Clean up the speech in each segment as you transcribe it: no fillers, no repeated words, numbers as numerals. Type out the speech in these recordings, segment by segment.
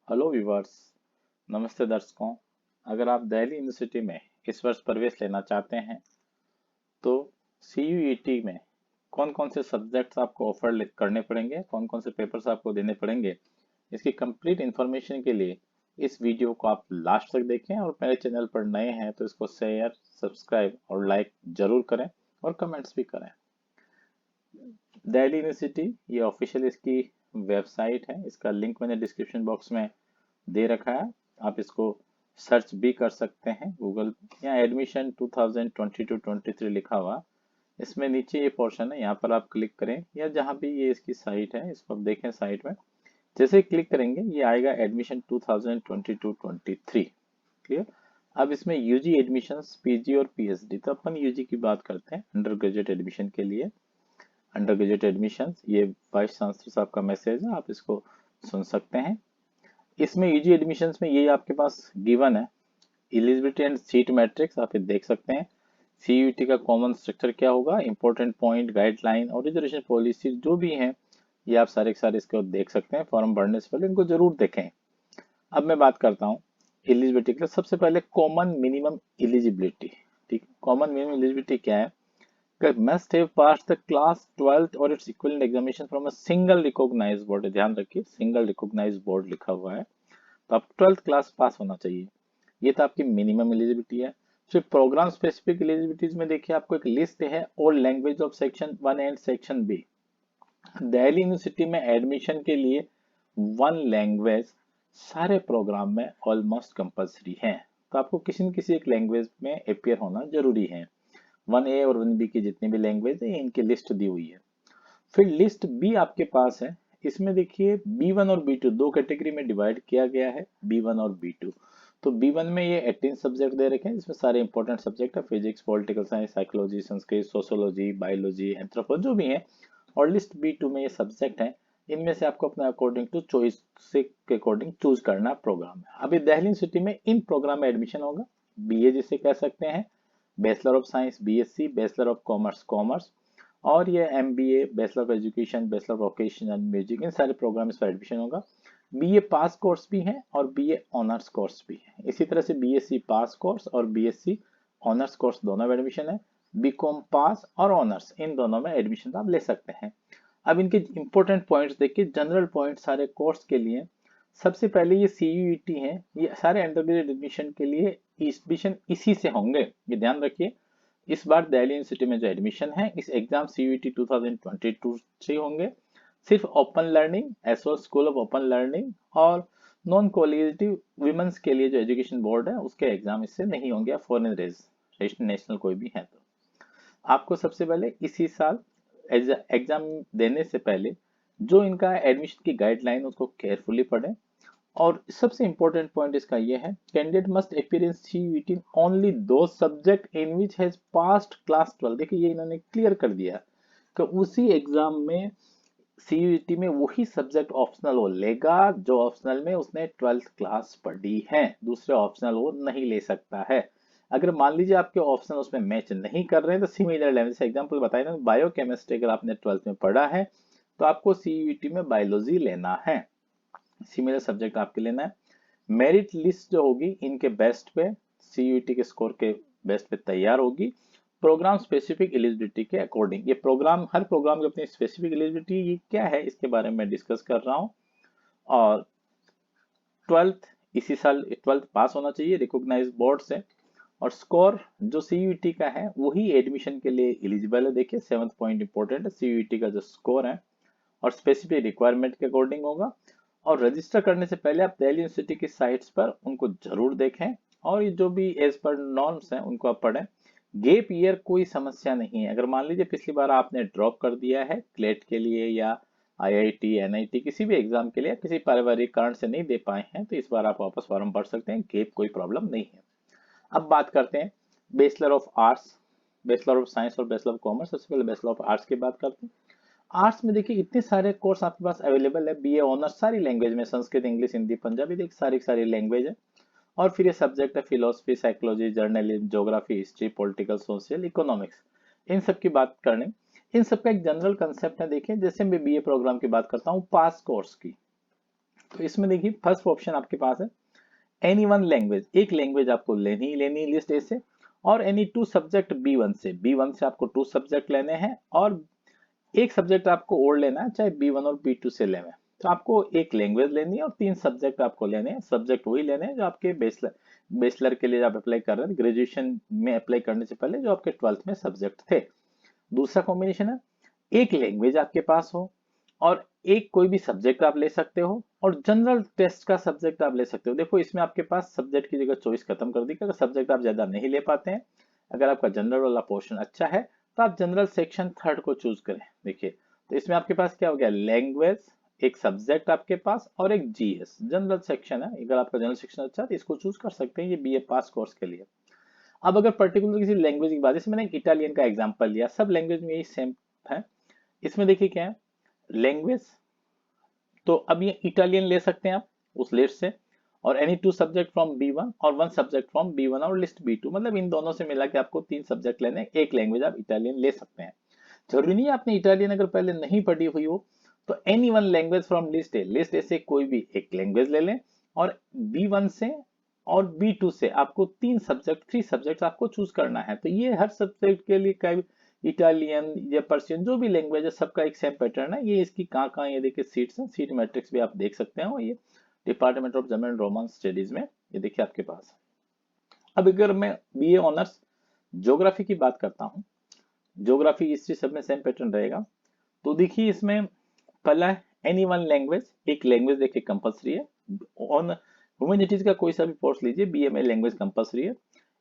Hello viewers. नमस्ते दर्शकों। अगर आप दिल्ली यूनिवर्सिटी में इस वर्ष प्रवेश लेना चाहते हैं तो CUET में कौन कौन से सब्जेक्ट्स आपको ऑफर करने पड़ेंगे, कौन कौन से पेपर्स आपको देने पड़ेंगे, इसकी कंप्लीट इन्फॉर्मेशन के लिए इस वीडियो को आप लास्ट तक देखें। और मेरे चैनल पर नए हैं तो इसको शेयर, सब्सक्राइब और लाइक जरूर करें और कमेंट्स भी करें। दिल्ली यूनिवर्सिटी ये ऑफिशियल इसकी वेबसाइट है, इसका लिंक मैंने डिस्क्रिप्शन बॉक्स में दे रखा है। आप इसको सर्च भी कर सकते हैं गूगल। यहाँ एडमिशन 2022-23 लिखा हुआ, इसमें नीचे ये पोर्शन है, यहाँ पर आप क्लिक करें या जहाँ भी ये इसकी साइट है इसको आप देखें। साइट में जैसे ही क्लिक करेंगे ये आएगा एडमिशन 2022-23। क्लियर। अब इसमें यूजी एडमिशंस, पीजी और पीएचडी। तो अपन यूजी की बात करते हैं, अंडर ग्रेजुएट एडमिशन के लिए। अंडर ग्रेजुएट एडमिशंस, ये वाइस चांसलर साहब का मैसेज है, आप इसको सुन सकते हैं। इसमें यूजी एडमिशंस में ये आपके पास गिवन है एलिजिबिलिटी एंड सीट मैट्रिक्स, आप ये देख सकते हैं। सीयूईटी का कॉमन स्ट्रक्चर क्या होगा, इंपॉर्टेंट पॉइंट, गाइडलाइन और रिजर्वेशन पॉलिसी जो भी हैं ये आप सारे के सारे इसको देख सकते हैं। फॉर्म भरने से पहले इनको जरूर देखें। अब मैं बात करता हूँ एलिजिबिलिटी के लिए। सबसे पहले कॉमन मिनिमम एलिजिबिलिटी। ठीक, कॉमन मिनिमम एलिजिबिलिटी क्या है? must have passed the class 12th or its equivalent examination from a single recognized board। ध्यान रखिए सिंगल रिकॉग्नाइज्ड बोर्ड लिखा हुआ है, तो आप 12th क्लास पास होना चाहिए। ये तो आपकी मिनिमम एलिजिबिलिटी है। फिर प्रोग्राम स्पेसिफिक एलिजिबिलिटीज में देखिए आपको एक लिस्ट है, और language of section 1 and section B. Delhi university में एडमिशन के लिए वन लैंग्वेज सारे प्रोग्राम में ऑलमोस्ट कंपलसरी है, तो आपको किसी न किसी एक लैंग्वेज में अपियर होना जरूरी है। 1A और 1B की जितनी भी लैंग्वेज है इनकी लिस्ट दी हुई है। फिर लिस्ट बी आपके पास है, इसमें देखिए B1 और B2 दो कैटेगरी में डिवाइड किया गया है, B1 और B2। तो B1 में ये 18 सब्जेक्ट दे रखे हैं, इसमें सारे इंपॉर्टेंट सब्जेक्ट है, physics, political science, psychology, Sanskrit, sociology, biology, anthropology जो भी है। और लिस्ट B2 में ये सब्जेक्ट है, इनमें से आपको अपना अकॉर्डिंग टू चॉइस के अकॉर्डिंग चूज करना प्रोग्राम है। अभी दिल्ली यूनिवर्सिटी में इन प्रोग्राम में एडमिशन होगा। BA जिसे कह सकते हैं, bachelor of science BSc, bachelor of commerce commerce, और ये MBA, bachelor of education, bachelor of vocational music, इन सारे प्रोग्राम पर एडमिशन होगा। BA पास कोर्स भी है और BA ऑनर्स कोर्स भी है। इसी तरह से BSc पास कोर्स और BSc ऑनर्स कोर्स दोनों में एडमिशन है। बीकॉम पास और ऑनर्स इन दोनों में एडमिशन आप ले सकते हैं। अब इनके इंपॉर्टेंट पॉइंट्स देखिए, जनरल पॉइंट सारे कोर्स के लिए। सबसे पहले ये CUET है, ये सारे अंडरग्रेजुएट एडमिशन के लिए एडमिशन इसी से होंगे, ये ध्यान रखिए। इस बार दिल्ली यूनिवर्सिटी में जो एडमिशन है इस एग्जाम CUET 2022 से होंगे। सिर्फ open learning, SO school of open learning और नॉन कोलिजिटिव विमेंस के लिए जो एजुकेशन बोर्ड है उसके एग्जाम इससे नहीं होंगे। फॉरेन रजिस्ट्रेशन नेशनल कोई भी है तो आपको सबसे पहले इसी साल एग्जाम देने से पहले जो इनका एडमिशन की गाइडलाइन उसको केयरफुली पढ़ें। और सबसे इंपॉर्टेंट पॉइंट इसका यह है, candidate must appear in CUET in only दो subject in which has passed class 12। देखिए ये इन्होंने क्लियर कर दिया कि उसी एग्जाम में CUET में वही सब्जेक्ट ऑप्शनल वो लेगा जो ऑप्शनल में उसने 12th क्लास पढ़ी है, दूसरे ऑप्शनल वो नहीं ले सकता है। अगर मान लीजिए आपके ऑप्शन उसमें मैच नहीं कर रहे हैं तो सिमिलर लेवल से एग्जाम्पल बताया ना, बायोकेमिस्ट्री अगर आपने 12th में पढ़ा है तो आपको CUET में बायोलॉजी लेना है, सिमिलर सब्जेक्ट आपके लेना है। मेरिट लिस्ट जो होगी इनके बेस्ट पे, CUET के स्कोर के बेस्ट पे तैयार होगी, प्रोग्राम स्पेसिफिक एलिजिबिलिटी के अकॉर्डिंग। ये प्रोग्राम, हर प्रोग्राम की अपनी स्पेसिफिक एलिजिबिलिटी ये क्या है इसके बारे में डिस्कस कर रहा हूँ। और 12th इसी साल 12th पास होना चाहिए रिकॉग्नाइज बोर्ड से। और स्कोर जो CUET का है वही एडमिशन के लिए एलिजिबल है। देखिए 7th पॉइंट इंपॉर्टेंट है, CUET का जो स्कोर है और स्पेसिफिक रिक्वायरमेंट के अकॉर्डिंग होगा। और रजिस्टर करने से पहले आप दिल्ली यूनिवर्सिटी की साइट्स पर उनको जरूर देखें और ये जो भी एज पर नॉर्म्स हैं उनको आप पढ़ें। गेप ईयर कोई समस्या नहीं है। अगर मान लीजिए पिछली बार आपने ड्रॉप कर दिया है क्लेट के लिए या IIT NIT किसी भी एग्जाम के लिए, किसी पारिवारिक कारण से नहीं दे पाए हैं, तो इस बार आप वापस फॉर्म भर सकते हैं, गेप कोई प्रॉब्लम नहीं है। अब बात करते हैं bachelor of arts, bachelor of science और बैचलर ऑफ कॉमर्स। सबसे पहले बैचलर ऑफ आर्ट्स की बात करते हैं। आर्ट्स में देखिए इतने सारे कोर्स आपके पास अवेलेबल है। BA ऑनर्स सारी लैंग्वेज में, संस्कृत, इंग्लिश, हिंदी, पंजाबी, देख सारी सारी लैंग्वेज है। और फिर ये सब्जेक्ट है philosophy, psychology, journalism, geography, history, political, social, economics. इन सब की बात करने, इन सब का एक जनरल कंसेप्ट है। देखिए जैसे मैं BA प्रोग्राम की बात करता हूँ पास कोर्स की, तो इसमें देखिए फर्स्ट ऑप्शन आपके पास है एनी वन लैंग्वेज, एक लैंग्वेज आपको लेनी ही लेनी लिस्ट ए से, और एनी टू सब्जेक्ट B1 से, B1 से आपको 2 सब्जेक्ट लेने हैं और एक सब्जेक्ट आपको और लेना है, चाहे B1 और B2 से लेना है। तो आपको एक लैंग्वेज लेनी है और 3 सब्जेक्ट आपको लेने हैं। सब्जेक्ट वही लेने हैं जो आपके बैचलर के लिए आप अप्लाई कर रहे हैं, ग्रेजुएशन में अप्लाई करने से पहले जो आपके 12th में सब्जेक्ट थे। दूसरा कॉम्बिनेशन है एक लैंग्वेज आपके पास हो और एक कोई भी सब्जेक्ट आप ले सकते हो और जनरल टेस्ट का सब्जेक्ट आप ले सकते हो। देखो इसमें आपके पास सब्जेक्ट की जगह चॉइस खत्म कर दी, अगर सब्जेक्ट आप ज्यादा नहीं ले पाते हैं, अगर आपका जनरल वाला पोर्शन अच्छा है तो आप जनरल सेक्शन 3rd को चूज करें। देखिए तो इसमें आपके पास क्या हो गया, लैंग्वेज, एक सब्जेक्ट आपके पास और एक जीएस जनरल सेक्शन है। अगर आपका जनरल सेक्शन अच्छा है तो इसको चूज कर सकते हैं, ये बीए पास कोर्स के लिए। अब अगर पर्टिकुलर किसी लैंग्वेज की बात, जैसे मैंने इटालियन का एग्जांपल लिया, सब लैंग्वेज में यही सेम है। इसमें देखिए क्या है, लैंग्वेज, तो अब ये इटालियन ले सकते हैं आप उस लिस्ट से, और एनी 2 सब्जेक्ट फ्रॉम B1 और 1 सब्जेक्ट फ्रॉम B1 और लिस्ट B2, मतलब इन दोनों से मिला के आपको 3 सब्जेक्ट लेने हैं, एक लैंग्वेज आप इटालियन ले सकते हैं। जरूरी नहीं है आपने इटालियन अगर पहले नहीं पढ़ी हुई हो तो any one language from list ए से कोई भी एक लैंग्वेज ले लें, और B1 से और B2 से आपको 3 सब्जेक्ट आपको चूज करना है। तो ये हर सब्जेक्ट के लिए इटालियन या पर्शियन जो भी लैंग्वेज है सबका एक सेम पैटर्न है। ये इसकी कहाँ ये देखिए सीट्स हैं, सीट मैट्रिक्स भी आप देख सकते हो, ये department of German Roman studies में ये देखिए आपके पास। अब अगर मैं बीए ऑनर्स ज्योग्राफी की बात करता हूँ, ज्योग्राफी हिस्ट्री सब में सेम पैटर्न रहेगा। तो देखिए इसमें पहला है एनी वन लैंग्वेज, एक लैंग्वेज देखिए कंपलसरी है। ऑन ह्यूमैनिटीज का कोई सा भी कोर्स लीजिए, बीए में लैंग्वेज कंपलसरी है।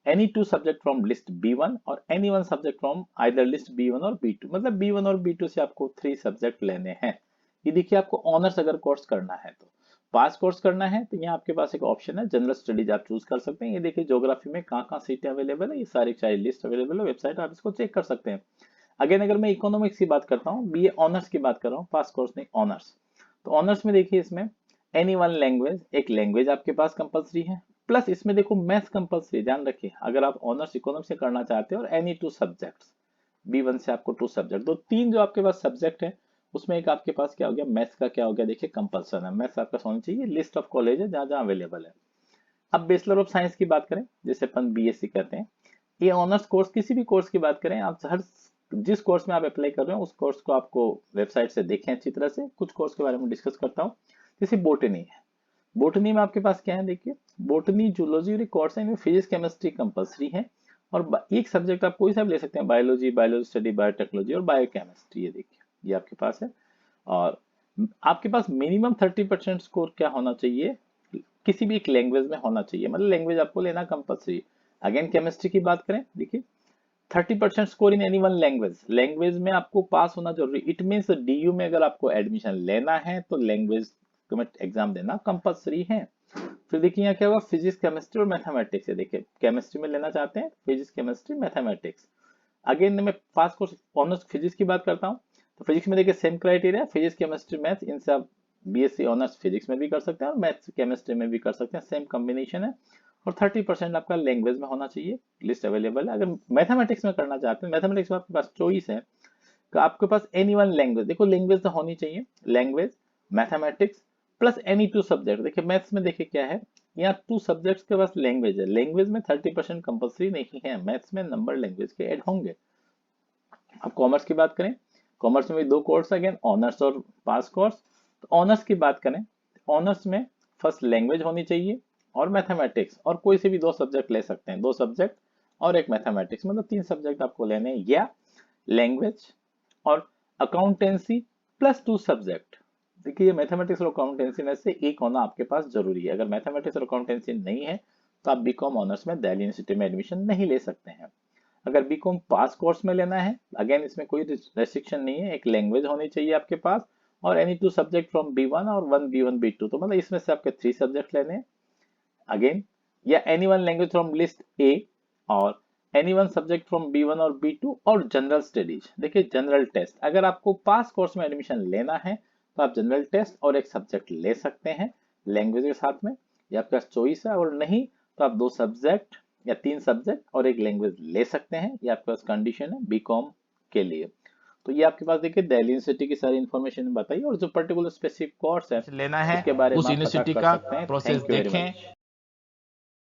Any 2 subject from list B1 और any 1 subject from either list B1 और B2, मतलब B1 और B2 से आपको 3 सब्जेक्ट लेने हैं। ये देखिए आपको ऑनर्स अगर कोर्स करना है, तो पास कोर्स करना है तो यहाँ आपके पास एक ऑप्शन है जनरल स्टडीज, आप चूज कर सकते हैं। ये देखिए ज्योग्राफी में कहाँ सीटें अवेलेबल है, ये सारी चाहे लिस्ट अवेलेबल है, वेबसाइट आप इसको चेक कर सकते हैं। अगेन अगर मैं इकोनॉमिक्स की बात करता हूँ, बीए ऑनर्स की बात कर रहा हूँ, पास कोर्स नहीं ऑनर्स, तो ऑनर्स में देखिए इसमें एनी वन लैंग्वेज, एक लैंग्वेज आपके पास कंपलसरी है, प्लस इसमें देखो मैथ्स कंपलसरी, ध्यान रखिए अगर आप ऑनर्स इकोनॉमिक्स से करना चाहते हो, और एनी 2 सब्जेक्ट्स, B1 से आपको 2 सब्जेक्ट, तो 3 जो आपके पास सब्जेक्ट है उसमें एक आपके पास क्या हो गया, मैथ्स का क्या हो गया, देखिए कंपल्सन है, मैथ्स आपका होना चाहिए। लिस्ट ऑफ कॉलेज है जहां जहां अवेलेबल है। अब बैचलर ऑफ साइंस की बात करें, जैसे अपन बीएससी कहते हैं, ये ऑनर्स कोर्स, किसी भी कोर्स की बात करें आप, हर जिस कोर्स में आप अप्लाई कर रहे हो उस कोर्स को आपको वेबसाइट से देखें अच्छी तरह से। कुछ कोर्स के बारे में डिस्कस करता हूँ, जैसे बोटनी है। बोटनी में आपके पास क्या है, देखिए बोटनी जूलॉजी कोर्स है, इनमें फिजिक्स केमिस्ट्री कंपलसरी है, और एक सब्जेक्ट आप कोई सा भी ले सकते हैं, बायोलॉजी, बायोलॉजी स्टडी, बायोटेक्नोलॉजी और बायोकेमिस्ट्री, ये देखिए ये आपके पास है। और आपके पास मिनिमम 30% स्कोर क्या होना चाहिए, किसी भी एक लैंग्वेज में होना चाहिए, मतलब लैंग्वेज आपको लेना कंपलसरी। अगेन केमिस्ट्री की बात करें, देखिए 30% score in any one language, language में आपको पास होना जरूरी। इट मीन्स डीयू में अगर आपको एडमिशन लेना है तो लैंग्वेज एग्जाम देना कंपलसरी है। फिर देखिए यहाँ क्या होगा, फिजिक्स केमिस्ट्री और मैथमेटिक्स है। देखिए केमिस्ट्री में लेना चाहते हैं, फिजिक्स केमिस्ट्री मैथमेटिक्स। अगेन मैं पास कोर्स ऑनर्स फिजिक्स की बात करता हूँ, तो फिजिक्स में देखिए same criteria, physics chemistry maths, इनसे आप बीएससी ऑनर्स फिजिक्स में भी कर सकते हैं और मैथ्स केमिस्ट्री में भी कर सकते हैं, सेम कॉम्बिनेशन है। और 30% आपका लैंग्वेज में होना चाहिए, लिस्ट अवेलेबल है। अगर मैथमेटिक्स में करना चाहते हैं, मैथमेटिक्स में आपके पास चॉइस है कि आपके पास एनी वन लैंग्वेज, देखो लैंग्वेज तो होनी चाहिए, language, mathematics plus any 2 subject. देखिए मैथ्स में देखिए क्या है, यहाँ 2 सब्जेक्ट्स के पास लैंग्वेज है, लैंग्वेज में 30% कंपलसरी नहीं है, मैथ्स में नंबर लैंग्वेज के ऐड होंगे। अब कॉमर्स की बात करें, कॉमर्स में भी 2 कोर्स है, अगेन ऑनर्स और पास कोर्स। तो ऑनर्स की बात करें, ऑनर्स में फर्स्ट लैंग्वेज होनी चाहिए और मैथमेटिक्स, और कोई से भी 2 सब्जेक्ट ले सकते हैं, 2 सब्जेक्ट और एक मैथमेटिक्स, मतलब 3 सब्जेक्ट आपको लेने हैं, या लैंग्वेज और अकाउंटेंसी प्लस 2 सब्जेक्ट। देखिए ये मैथमेटिक्स और अकाउंटेंसी में से एक होना आपके पास जरूरी है। अगर मैथमेटिक्स और अकाउंटेंसी नहीं है तो आप बीकॉम ऑनर्स में दिल्ली यूनिवर्सिटी में एडमिशन नहीं ले सकते हैं। अगर बीकॉम पास कोर्स में लेना है, अगेन इसमें कोई रेस्ट्रिक्शन नहीं है, एक लैंग्वेज होनी चाहिए आपके पास और एनी 2 सब्जेक्ट फ्रॉम B1 और 1 B1 B2, तो मतलब इसमें से आपके 3 सब्जेक्ट लेने हैं। अगेन या any one language from list a और any one subject from B1 और B2 और जनरल स्टडीज। देखिए जनरल टेस्ट, अगर आपको पास कोर्स में एडमिशन लेना है तो आप जनरल टेस्ट और एक सब्जेक्ट ले सकते हैं लैंग्वेज के साथ में, ये आपका चॉइस है। और नहीं तो आप 2 सब्जेक्ट या 3 सब्जेक्ट और एक लैंग्वेज ले सकते हैं, ये आपके पास कंडीशन है बीकॉम के लिए। तो ये आपके पास देखिए दिल्ली यूनिवर्सिटी की सारी इन्फॉर्मेशन बताइए, और जो पर्टिकुलर स्पेसिफिक कोर्स है लेना है उसके बारे उस में आप पता यूनिवर्सिटी कर का सकते हैं। प्रोसेस थैंक यू वेरी देखें। मच।